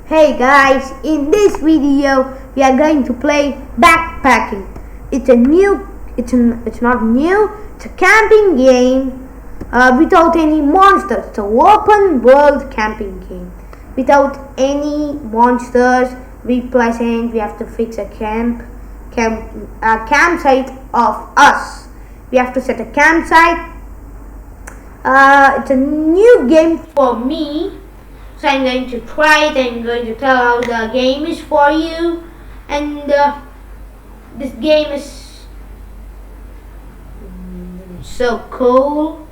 Hey guys, in this video we are going to play backpacking. It's not new, it's a camping game without any monsters. It's an open world camping game without any monsters. We have to fix a campsite of us. We have to set a campsite. It's a new game for me. So I'm going to try it. I'm going to tell how the game is for you. And this game is so cool.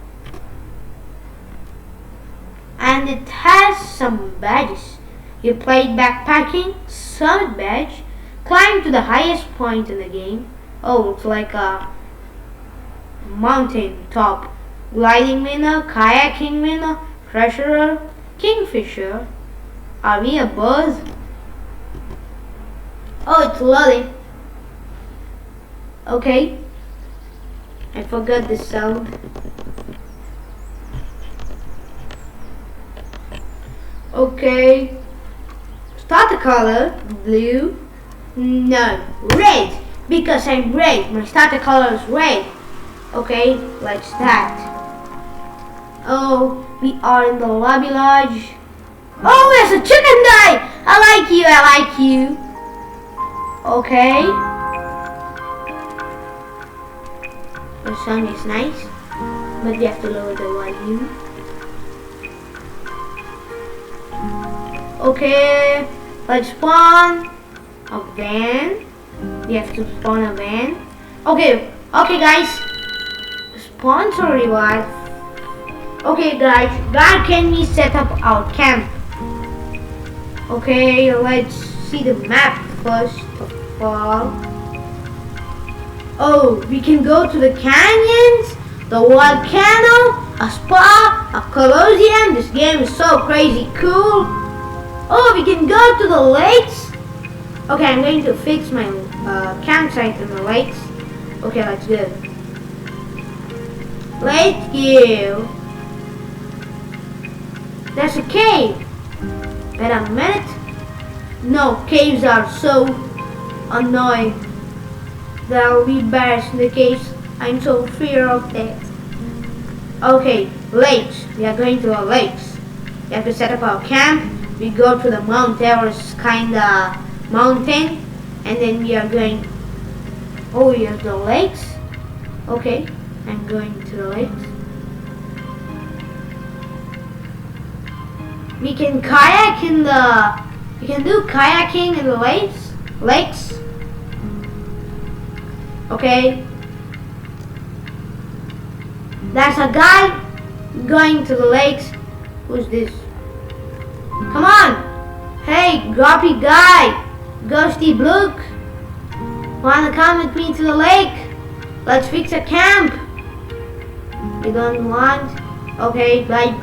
And it has some badges. You played backpacking, summit badge, climb to the highest point in the game. Oh, it's like a mountain top. Gliding winner, kayaking winner, treasurer, kingfisher. Are we a bird? Oh, it's loading. Okay. I forgot the sound. Okay. Start the color. Blue. No. Red. Because I'm red. My starter color is red. Okay, let's start. Oh, we are in the lobby lodge. Oh, there's a chicken guy! I like you. Okay. The song is nice, but we have to lower the volume. Okay, let's spawn a van. We have to spawn a van. Okay guys. Sponsor reward. Okay guys, where can we set up our camp? Okay, let's see the map first of all. Oh, we can go to the canyons, the volcano, a spa, a colosseum. This game is so crazy cool. Oh, we can go to the lakes. Okay, I'm going to fix my campsite in the lakes. Okay, let's go. Let's go. There's a cave. Wait a minute. No, caves are so annoying. There will be bears in the caves. I'm so fear of that. Okay, lakes. We are going to the lakes. We have to set up our camp. We go to the Mount Everest kinda mountain, and then we are going. Oh, here's the lakes. Okay, I'm going to the lakes. We can kayak in the. We can do kayaking in the lakes. Okay. There's a guy going to the lakes. Who's this? Come on! Hey, grumpy guy, ghosty bloke. Wanna come with me to the lake? Let's fix a camp. You don't want? Okay, bye.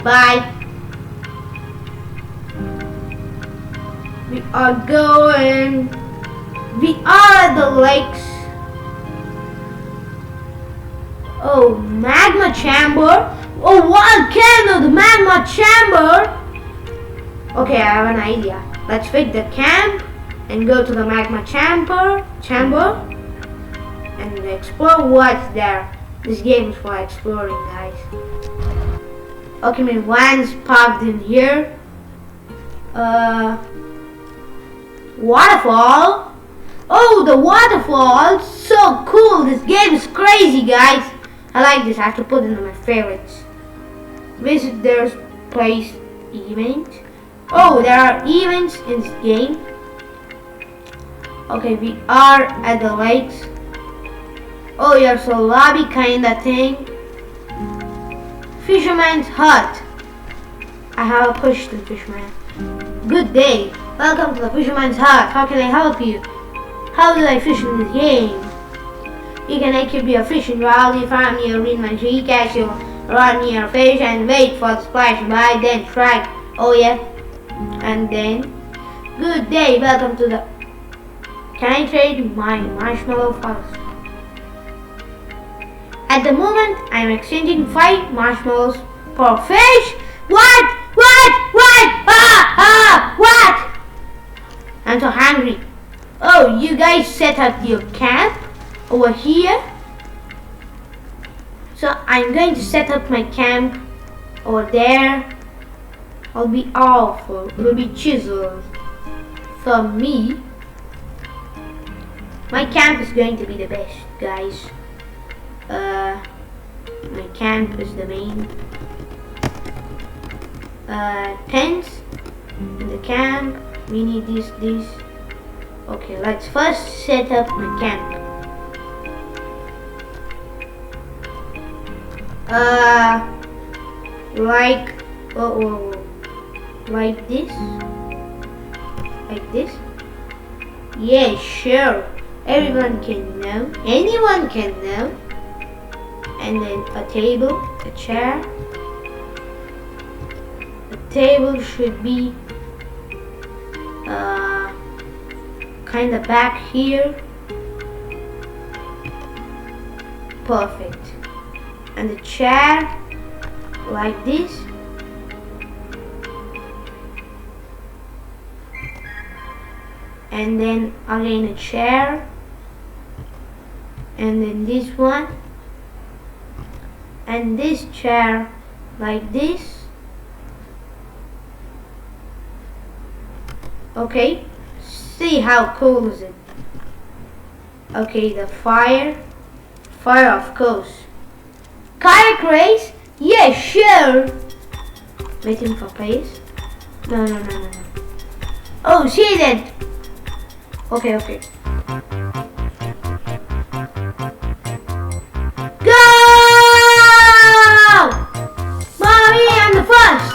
We are going. We are at the lakes. Oh, magma chamber. Oh, volcano, the magma chamber. Okay, I have an idea. Let's fix the camp and go to the magma chamber and explore what's there. This game is for exploring, guys. Okay, my van's parked in here. Waterfall. Oh, the waterfall. So cool. This game is crazy, guys. I like this. I have to put it in my favorites. Visit their place event. Oh, there are events in this game. Okay, we are at the lakes. Oh, there's a lobby kinda thing. Fisherman's hut. I have a question, fisherman. Good day. Welcome to the fisherman's hut. How can I help you? How do I fish in this game? You can actually be a fishing rod. You find me a read my tree, catch you, run near a fish and wait for the splash by, then strike. Oh yeah. And then, good day. Welcome to the. Can I trade my marshmallow first? At the moment, I am exchanging 5 marshmallows for fish. What? What? I'm so hungry. Oh, you guys set up your camp over here. So I'm going to set up my camp over there. It'll be awful. It will be chiseled for me. My camp is going to be the best, guys. My camp is the main. Tents in the camp. We need this. Okay, let's first set up my camp. Like like this. Like this. Yeah, sure. Everyone can know. Anyone can know. And then a table, a chair. The table should be kind of back here. Perfect. And the chair like this. And then again a chair. And then this one. And this chair like this. Okay, see how cool is it? Okay, the fire of course. Kayak race? Yeah, sure. Waiting for place. No. Oh, see that. Okay. Go! Mommy, I'm the first.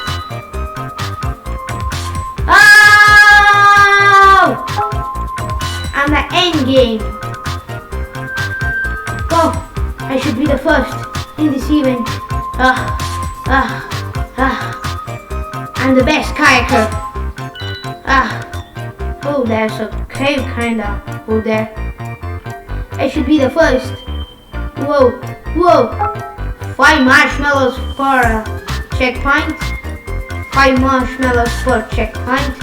Oh! I'm the end game. Go! I should be the first in this event. I'm the best kayaker. Oh, there's a cave kinda over there. I should be the first. Whoa. 5 marshmallows for a checkpoint. 5 marshmallows for checkpoint.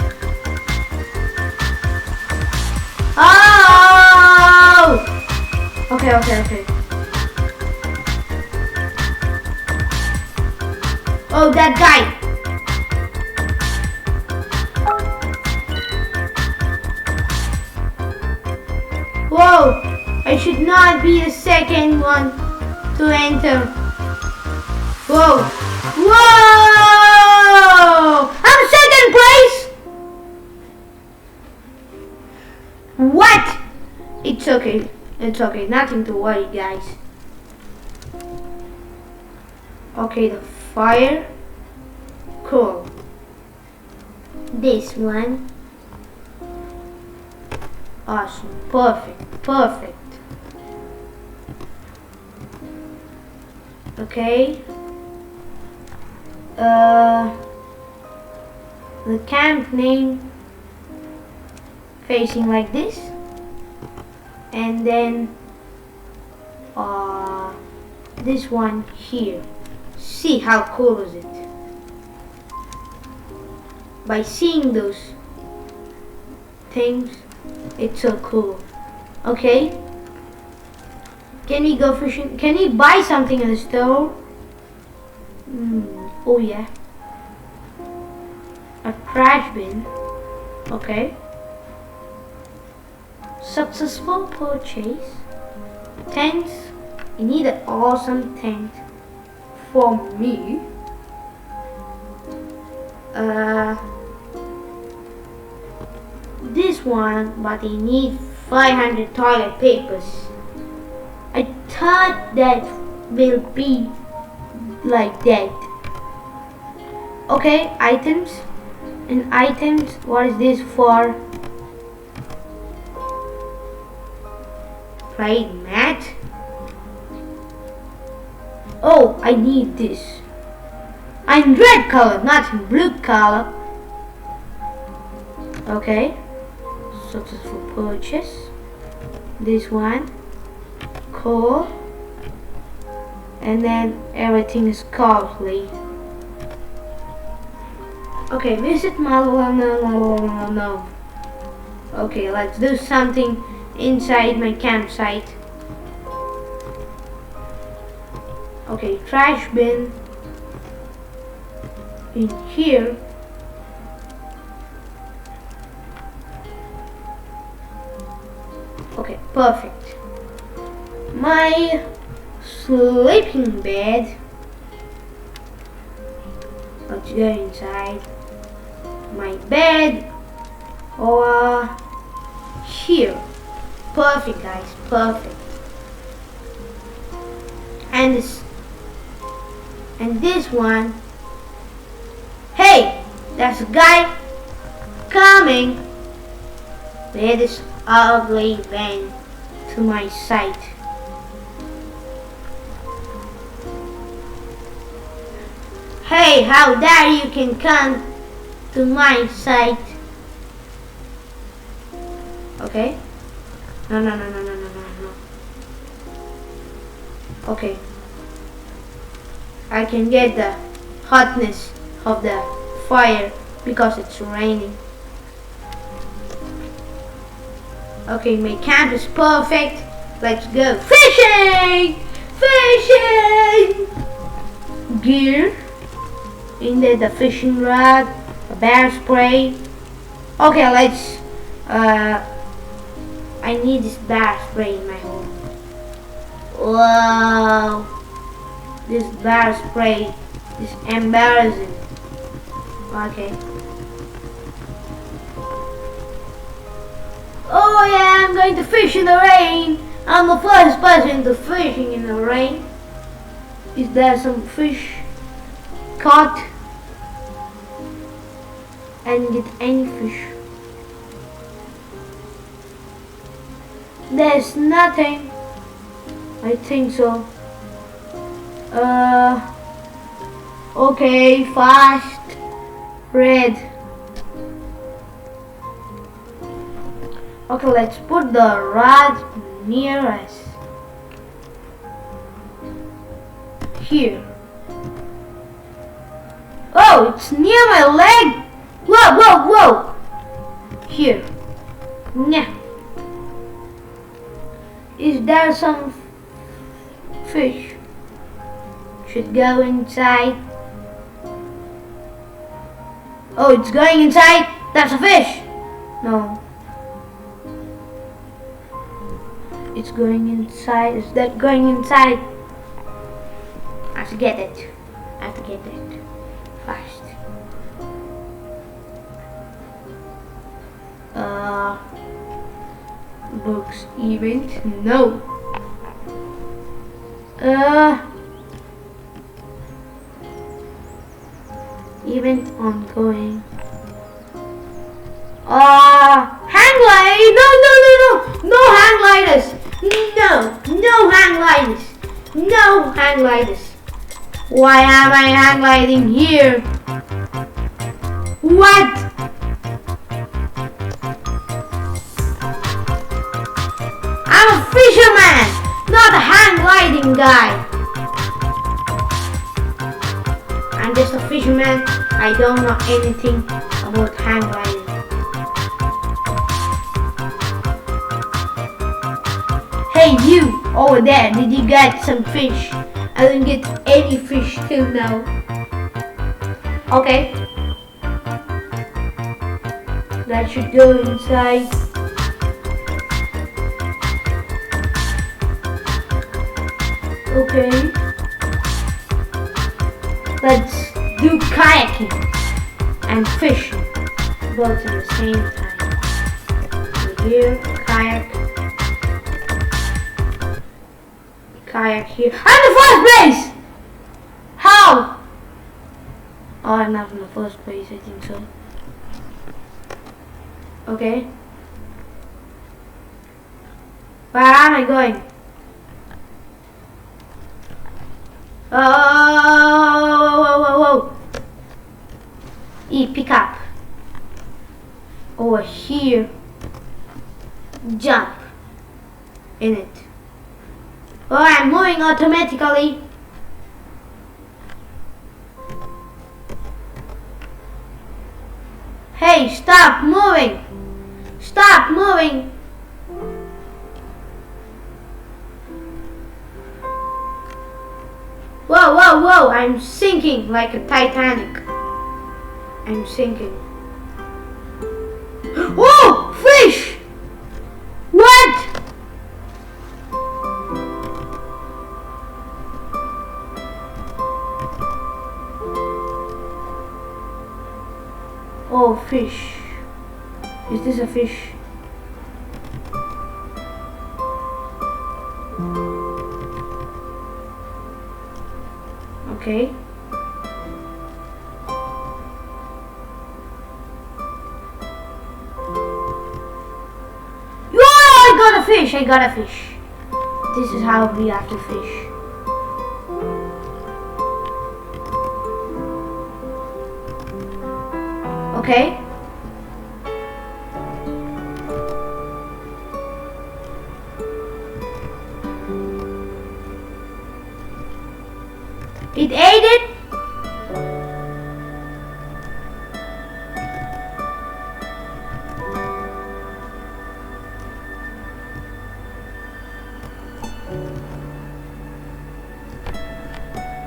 Oh! Okay. Oh, that guy. Whoa! I should not be the second one to enter. Whoa! I'm second place! What? It's okay. Nothing to worry, guys. Okay, the fire. Cool. This one. Awesome. Perfect. Okay. The camp name facing like this. And then this one here. See how cool is it? By seeing those things, it's so cool. Okay. Can we go fishing? Can we buy something in the store? Oh yeah. A trash bin. Okay. Successful purchase. Tents. You need an awesome tent for me. This one, but you need 500 toilet papers. I thought that will be like that. Okay, items. And items, what is this for? Plate mat. Oh, I need this. I'm red color, not in blue color. Okay. Successful purchase. This one. Cool. And then everything is costly. Okay, visit my no. Okay, let's do something inside my campsite. Okay, trash bin in here. Okay, perfect. My sleeping bed. Let's go inside my bed or here. Perfect, guys, perfect. And this one. Hey, there's a guy coming with this ugly van to my site. Hey, how dare you can come to my site? Okay. No. Okay. I can get the hotness of the fire because it's raining. Okay, my camp is perfect. Let's go fishing! Fishing! Gear. In there, the fishing rod, a bear spray. Okay, let's I need this bear spray in my home. Wow, this bear spray is embarrassing. Okay. Oh yeah, I'm going to fish in the rain. I'm the first person to fishing in the rain. Is there some fish caught? I didn't get any fish. There's nothing. I think so. Okay, fast. Red. Okay, let's put the rod near us. Here. Oh, it's near my leg. Whoa. Here. Nah. Is there some fish? Should go inside. Oh, it's going inside. That's a fish. No. It's going inside. Is that going inside? I have to get it. Fast. Books event? No. Event ongoing. Hang glide! No hang gliders! No hang gliders! No hang gliders! Why am I hang gliding here? What? I'm a fisherman, not a hang gliding guy. I'm just a fisherman. I don't know anything about hang gliding. Hey you over there, did you get some fish? I didn't get any fish till now. Okay. That should go inside. Okay. Let's do kayaking and fishing both at the same time. So here, kayak here. I'm in the first place! How? Oh, I'm not in the first place, I think so. Okay. Where am I going? Oh, pick up. Over here. Jump in it. Oh, I'm moving automatically. Hey, stop moving. Stop moving. Whoa, whoa, whoa, I'm sinking like a Titanic. I'm sinking. Whoa, fish! What? Oh, fish. Is this a fish? Okay. Whoa, I got a fish, I got a fish. This is how we have to fish. Okay. It ate it.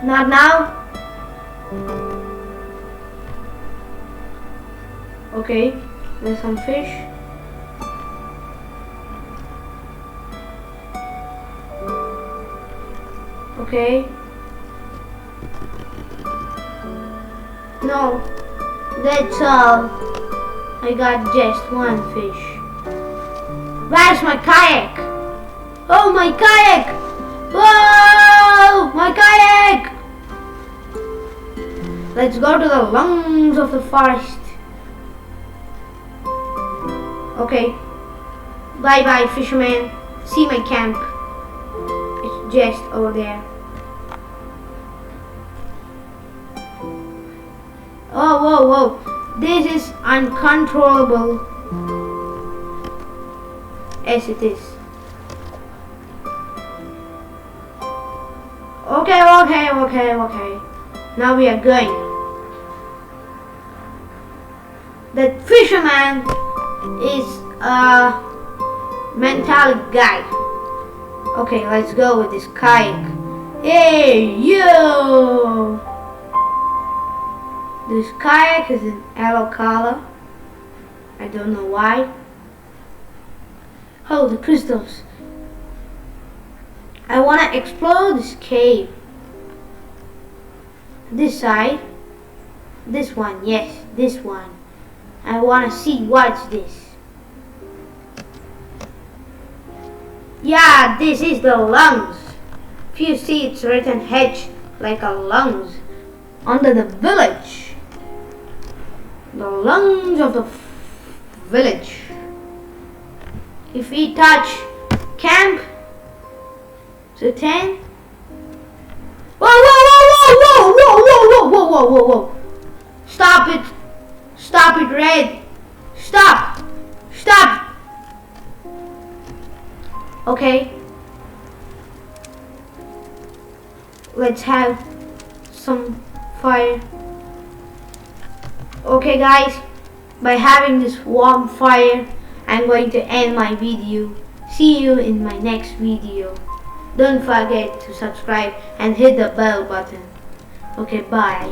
Not now. Okay, there's some fish. Okay. No, that's all. I got just one fish. Where's my kayak? Oh, my kayak! Whoa! My kayak! Let's go to the lungs of the forest. Okay. Bye bye, fisherman. See my camp. It's just over there. Oh, whoa, whoa. This is uncontrollable. Yes, it is. Okay. Now we are going. That fisherman is a mentalic guy. Okay, let's go with this kayak. Hey, yo! This kayak is in yellow color. I don't know why. Oh, the crystals. I want to explore this cave. This side. This one, yes, this one. I want to see what's this. Yeah, this is the lungs. If you see, it's written hedge like a lungs under the village. The lungs of the village. If we touch camp to 10. Whoa. Stop it. Stop it, Red. Stop. Okay. Let's have some fire. Okay guys, by having this warm fire, I'm going to end my video. See you in my next video. Don't forget to subscribe and hit the bell button. Okay, bye.